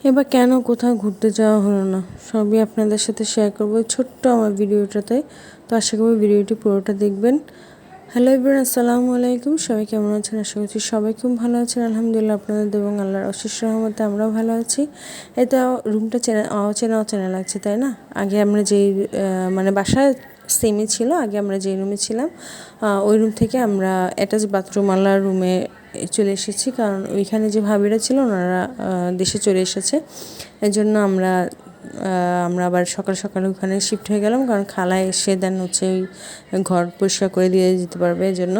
এবার কেন কোথাও ঘুরতে যাওয়া হলো না সবই আপনাদের সাথে শেয়ার করবো ছোট্ট আমার ভিডিওটাতে। তো আশা করি ভিডিওটি পুরোটা দেখবেন। হ্যালো এভরিওয়ান, আসসালামু আলাইকুম। সবাই কেমন আছেন? আশা করছি সবাই খুব ভালো আছেন। আলহামদুলিল্লাহ, আপনাদের এবং আল্লাহর অশেষ রহমতে আমরাও ভালো আছি। এটা রুমটা অচেনা অচেনা লাগছে, তাই না? আগে আমরা যেই মানে বাসায় সেমই ছিল, আগে আমরা যেই রুমে ছিলাম ওই রুম থেকে আমরা অ্যাটাচ বাথরুমওয়ালার রুমে চলে এসেছি, কারণ ওইখানে যে ভাবিরা ছিল ওনারা দেশে চলে এসেছে। এই জন্য আমরা আবার সকাল সকাল ওখানে শিফট হয়ে গেলাম, কারণ খালায় এসে দেন হচ্ছে ওই ঘর পরিষ্কার করে দিয়ে যেতে পারবে এই জন্য।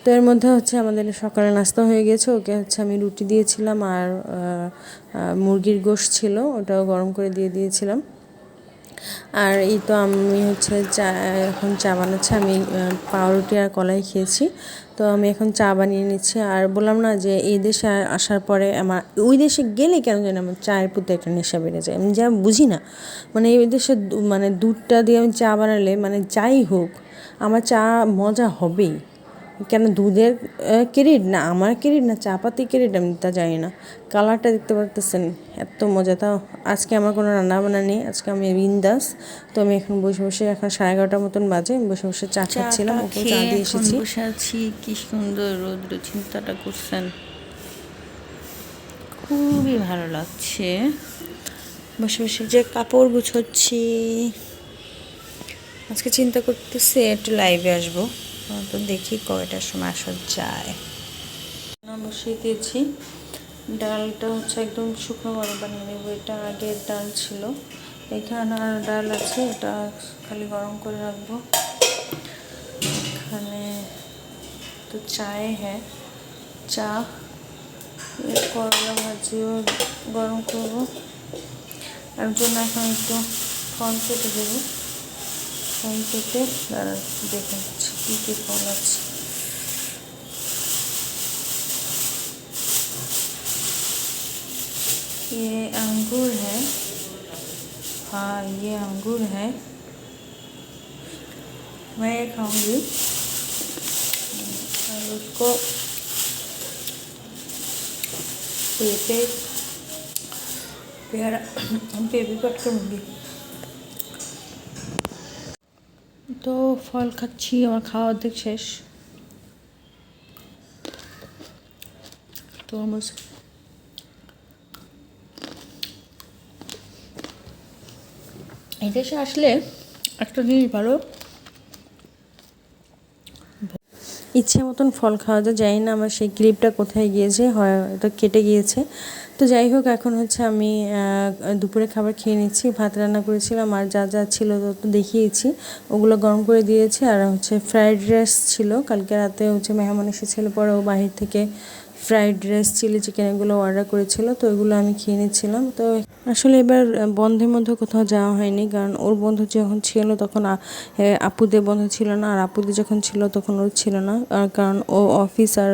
তো এর মধ্যে হচ্ছে আমাদের সকালে নাস্তা হয়ে গেছে। ওকে হচ্ছে আমি রুটি দিয়েছিলাম আর মুরগির গোশত ছিল, ওটাও গরম করে দিয়ে দিয়েছিলাম। আর এই তো আমি হচ্ছে এখন চা বানাচ্ছি। আমি পাউরুটি আর কলাই খেয়েছি, তো আমি এখন চা বানিয়ে নিচ্ছি। আর বললাম না যে এই দেশে আসার পরে আমার ওই দেশে গেলে কেন জানি আমার চায়ের প্রতি একটা নেশা বেড়ে যায়, আমি যা বুঝি না। মানে এই দেশে মানে দুধটা দিয়ে আমি চা বানালে মানে যাই হোক আমার চা মজা হবেই। কেন দুধের ক্রেডিট না আমার ক্রেডিট না চা পাতি ক্রেডিট আমি তা জানি না। কালারটা দেখতে পারতেছেন এত মজা। তাও আজকে আমার কোনো রান্না বান্না নেই, আজকে আমি বিন্দাস। তো আমি এখন বসে বসে এখন 11:30 মতন বাজে, আমি বসে বসে চা খাচ্ছিলাম, ওকেও চা দিয়ে এসেছি। বসে আছি, কি সুন্দর রৌদ্র, চিন্তাটা করছেন? খুবই ভালো লাগছে বসে বসে যে কাপড় গুছোচ্ছি। আজকে চিন্তা করতেছি একটু লাইভে আসবো, তো দেখি কয়টার সময় আসা যায়। বসিয়ে দিয়েছি, ডালটা হচ্ছে একদম শুকনো গরম বানিয়ে নেবো। এটা আগের ডাল ছিল, এখানে আর ডাল আছে, এটা খালি গরম করে রাখবো। এখানে তো চায়ে হ্যাঁ চা, করলা ভাজিও গরম করবো। এর জন্য এখন একটু ফল কেটে দেবো। ফল কেটে দাঁড়া দেখে নিচ্ছি কী কী ফল আছে। ये अंगूर है, हाँ ये अंगूर है, मैं ये खाऊंगी। और उसको प्यारा भी कट करूँगी। তো ফল খাচ্ছি, আমার খাওয়া অর্ধেক শেষ। তরমুজ এই দেশে আসলে একটা জিনিস ভালো, ইচ্ছে মতন ফল খাওয়া যায়। জানি না আমার সেই ক্লিপটা কোথায় গিয়েছে, হয় এটা কেটে গিয়েছে। তো যাই হোক, এখন হচ্ছে আমি দুপুরে খাবার খেয়ে নিচ্ছি। ভাত রান্না করেছিলাম আর যা যা ছিল তো দেখিয়েছি, ওগুলো গরম করে দিয়েছি। আর হচ্ছে ফ্রাইড রাইস ছিল, কালকে রাতে হচ্ছে মেহমান এসেছিলো, পরে ও বাহির থেকে ফ্রাইড রাইস চিলি চিকেন এগুলো অর্ডার করেছিল, তো এগুলো আমি খেয়ে নিচ্ছিলাম। তো আসলে এবার বন্ধের মধ্যে কোথাও যাওয়া হয়নি, কারণ ওর বন্ধু যখন ছিল তখন আপুদের বন্ধ ছিল না, আর আপুদের যখন ছিল তখন ওর ছিল না। আর কারণ ও অফিস আর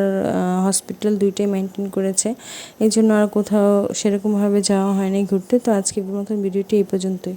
হসপিটাল দুইটাই মেনটেন করেছে, এই জন্য আর কোথাও সেরকমভাবে যাওয়া হয়নি ঘুরতে। তো আজকের মতন ভিডিওটি এই পর্যন্তই।